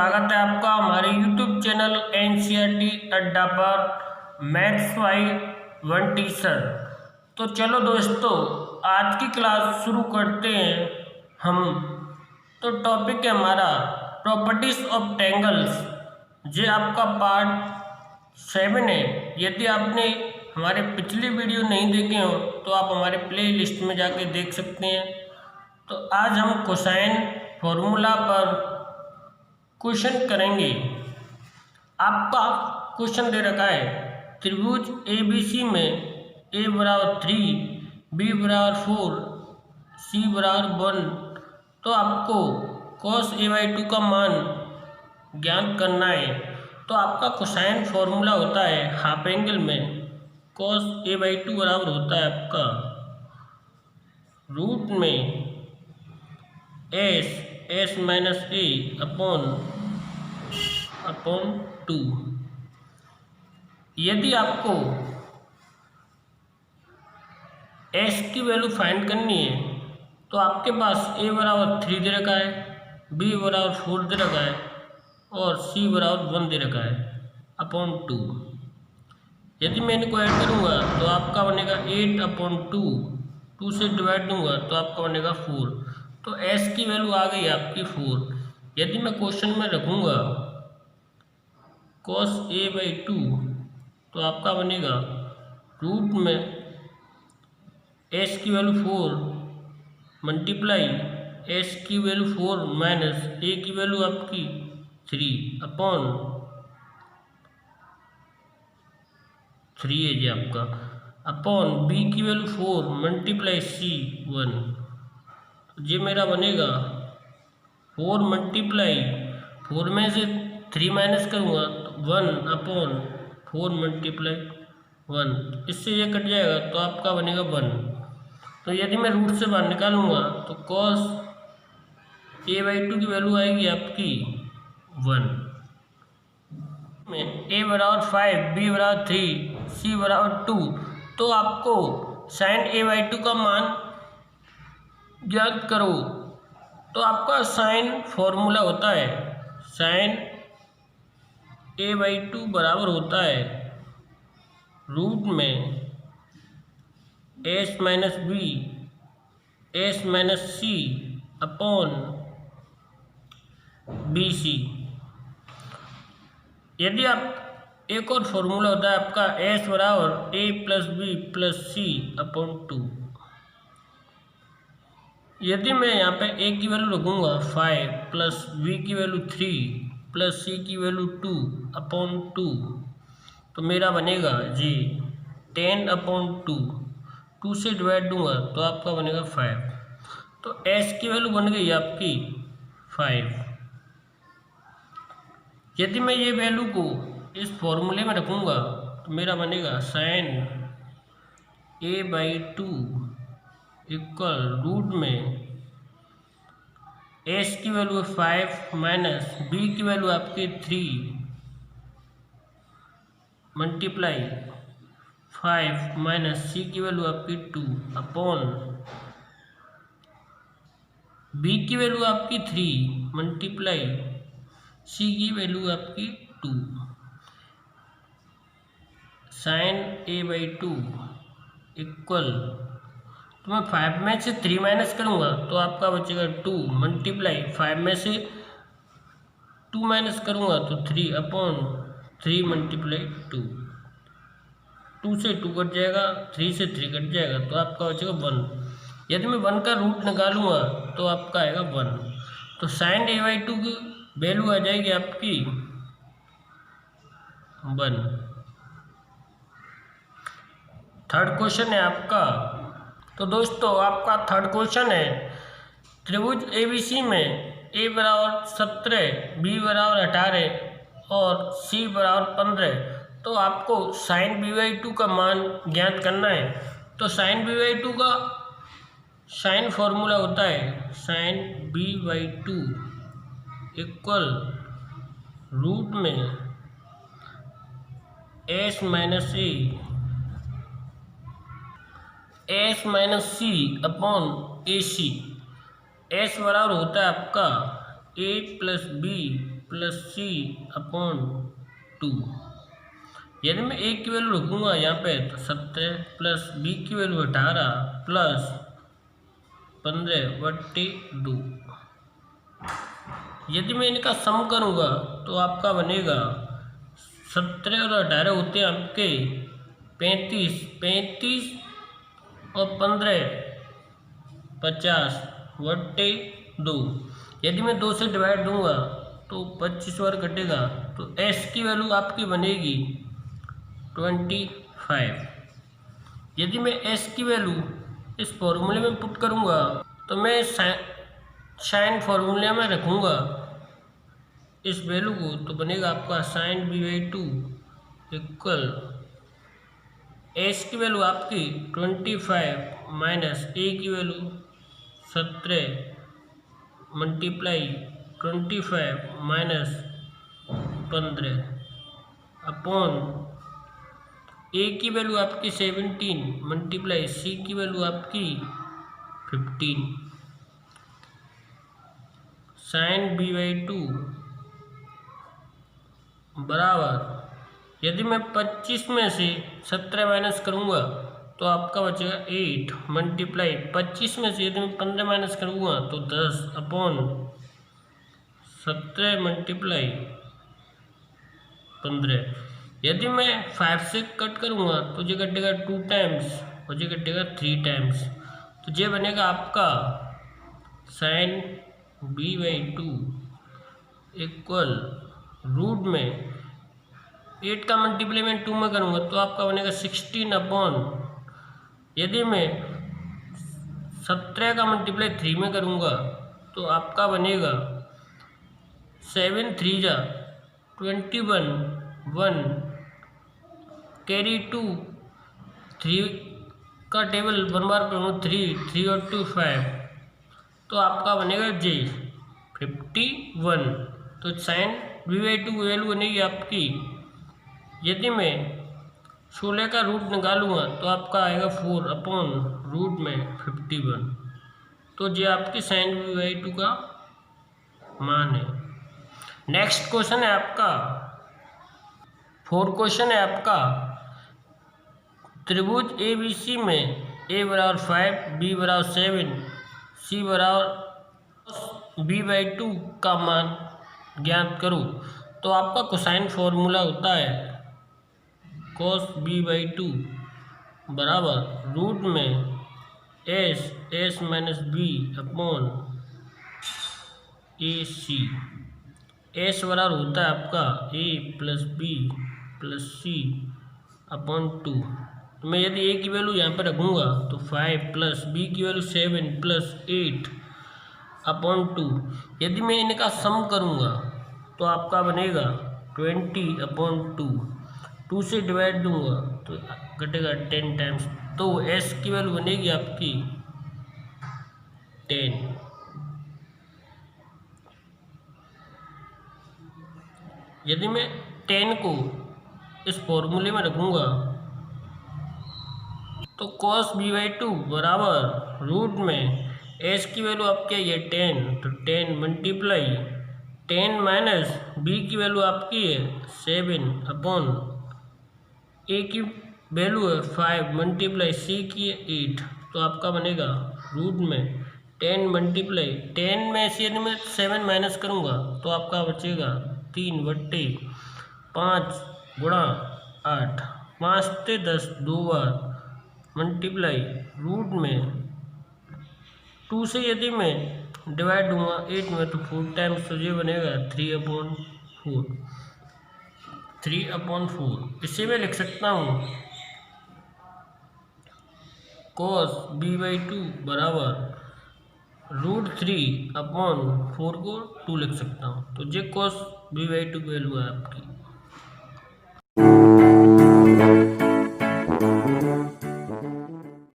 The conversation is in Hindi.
स्वागत है आपका हमारे YouTube चैनल NCERT अड्डा पर मैथ्स वाई वन टीचर। तो चलो दोस्तों, आज की क्लास शुरू करते हैं हम। तो टॉपिक है हमारा प्रॉपर्टीज ऑफ ट्रायंगल्स। ये आपका पार्ट 7 है। यदि आपने हमारे पिछली वीडियो नहीं देखे हो तो आप हमारे प्ले लिस्ट में जाके देख सकते हैं। तो आज हम कोसाइन फॉर्मूला पर क्वेश्चन करेंगे। आपका क्वेश्चन दे रखा है, त्रिभुज ABC में A बराबर 3, B बराबर 4, C बराबर 1। तो आपको cos A/2 का मान ज्ञात करना है। तो आपका कोसाइन फॉर्मूला होता है हाफ एंगल में cos A/2 बराबर होता है आपका रूट में S माइनस A अपॉन 2। यदि आपको S की वैल्यू फाइंड करनी है तो आपके पास A बराबर 3 दे रखा है, B बराबर 4 दे रखा है और C बराबर 1 दे रखा है अपॉन 2। यदि मैं इनको ऐड करूँगा तो आपका बनेगा 8 अपॉन 2 से डिवाइड दूंगा तो आपका बनेगा 4। तो S की वैल्यू आ गई आपकी 4। यदि मैं क्वेश्चन में रखूँगा cos A/2 तो आपका बनेगा रूट में S की वैल्यू 4 मल्टीप्लाई S की वैल्यू 4 माइनस A की वैल्यू आपकी 3 अपॉन 3 है जी आपका अपॉन B की वैल्यू 4 मल्टीप्लाई C 1। ये मेरा बनेगा 4 मल्टीप्लाई 4 में से 3 माइनस करूँगा तो 1 अपॉन 4 मल्टीप्लाई 1। इससे ये कट जाएगा तो आपका बनेगा 1। तो यदि मैं रूट से बाहर निकालूंगा तो cos A/2 की वैल्यू आएगी आपकी 1 में A बराबर 5, B बराबर 3, C बराबर 2। तो आपको sin A/2 का मान ज्ञात करो। तो आपका साइन फॉर्मूला होता है sin A/2 बराबर होता है रूट में S minus B S minus C upon BC। यदि आप एक और फॉर्मूला होता है आपका S बराबर A plus B plus C upon 2। यदि मैं यहाँ पे A की वैल्यू रखूँगा 5 प्लस B की वैल्यू 3 प्लस C की वैल्यू 2 अपॉन 2 तो मेरा बनेगा जी 10 अपॉन 2 से डिवाइड दूंगा तो आपका बनेगा 5। तो S की वैल्यू बन गई आपकी 5। यदि मैं ये वैल्यू को इस फॉर्मूले में रखूँगा तो मेरा बनेगा sin A/2 इक्वल रूट में S की वैल्यू 5 माइनस B की वैल्यू आपकी 3 मल्टीप्लाई 5 माइनस C की वैल्यू आपकी 2 अपॉन B की वैल्यू आपकी 3 मल्टीप्लाई C की वैल्यू आपकी 2। sin A/2 इक्वल तो मैं 5 में से 3 माइनस करूँगा तो आपका बचेगा 2 मल्टीप्लाई 5 में से 2 माइनस करूँगा तो 3 अपॉन 3 मल्टीप्लाई 2 से 2 कट जाएगा, 3 से 3 कट जाएगा तो आपका बचेगा 1। यदि मैं 1 का रूट निकालूंगा तो आपका आएगा 1। तो sin A/2 की वैल्यू आ जाएगी आपकी 1। थर्ड क्वेश्चन है आपका। तो दोस्तों आपका थर्ड क्वेश्चन है, त्रिभुज ABC में A बराबर 17, B बराबर 18 और C बराबर 15। तो आपको sin B/2 का मान ज्ञात करना है। तो sin B/2 का साइन फॉर्मूला होता है sin B/2 इक्वल रूट में S minus C upon AC। S बराबर होता है आपका A plus B plus C upon 2। यदि मैं ए की वैल्यू रखूँगा यहाँ पे तो 17 प्लस बी की वैल्यू 18 प्लस 15/2। यदि मैं इनका सम करूँगा तो आपका बनेगा 17 और 18 होते हैं आपके 35 और 15 50/2। यदि मैं 2 से डिवाइड दूंगा तो 25 बार कटेगा तो एस की वैल्यू आपकी बनेगी 25। यदि मैं एस की वैल्यू इस फॉर्मूले में पुट करूंगा तो मैं साइन फॉर्मूले में रखूंगा इस वैल्यू को, तो बनेगा आपका sin b/2 इक्वल एस की वैल्यू आपकी 25 माइनस ए की वैल्यू 17 मल्टीप्लाई 25 माइनस 15 अपॉन ए की वैल्यू आपकी 17 मल्टीप्लाई सी की वैल्यू आपकी 15 sin b/2 बराबर, यदि मैं 25 में से 17 माइनस करूँगा तो आपका बचेगा 8 मल्टीप्लाई 25 में से यदि मैं 15 माइनस करूँगा तो 10 अपॉन 17 मल्टीप्लाई 15। यदि मैं 5 से कट करूँगा तो ये कटेगा 2 टाइम्स और ये कटेगा 3 टाइम्स, तो ये बनेगा आपका sin b/2 इक्वल रूट में 8 का मल्टीप्लाई मैं 2 में करूँगा तो आपका बनेगा 16 अपॉन, यदि मैं 17 का मल्टीप्लाई 3 में करूँगा तो आपका बनेगा 7 3 जा 21 1 कैरी 2 3 का टेबल 1 बार करूँगा 3 और 2 5, तो आपका बनेगा जे 51। तो sin b/2 वैल्यू बनेगी आपकी, यदि मैं 16 का रूट निकालूंगा तो आपका आएगा 4 अपॉन रूट में 51। तो ये आपकी sin b/2 का मान है। नेक्स्ट क्वेश्चन है आपका 4 क्वेश्चन है आपका, त्रिभुज ABC में a बराबर 5 b बराबर 7 c बराबर b/2 का मान ज्ञात करो। तो आपका कोसाइन फॉर्मूला होता है cos b/2 बराबर रूट में s minus b upon AC। s बराबर होता है आपका a plus b plus c upon 2। तो मैं यदि a की वैल्यू यहाँ पर रखूँगा तो 5 प्लस b की वैल्यू 7 प्लस 8 अपॉन 2। यदि मैं इनका सम करूँगा तो आपका बनेगा 20 अपॉन 2 से डिवाइड दूंगा तो घटेगा 10 टाइम्स, तो s की वैल्यू बनेगी आपकी 10। यदि मैं 10 को इस फॉर्मूले में रखूँगा तो cos b/2 बराबर रूट में s की वैल्यू आपकी है 10, तो 10 मल्टीप्लाई 10 माइनस b की वैल्यू आपकी है 7 अपॉन a की वैल्यू है 5 मल्टीप्लाई c की है 8, तो आपका बनेगा रूट में 10 मल्टीप्लाई 10 में से यदि मैं 7 माइनस करूँगा तो आपका बचेगा 3/5 गुणा 8 5 से 10 2 बार मल्टीप्लाई रूट में 2 से यदि मैं डिवाइड दूंगा 8 में तो 4 टाइम्स, तो ये बनेगा 3/4। इसे मैं लिख सकता हूँ cos b/2 बराबर रूट 3/4 को 2 लिख सकता हूँ। तो ये cos b/2 वैल्यू है आपकी।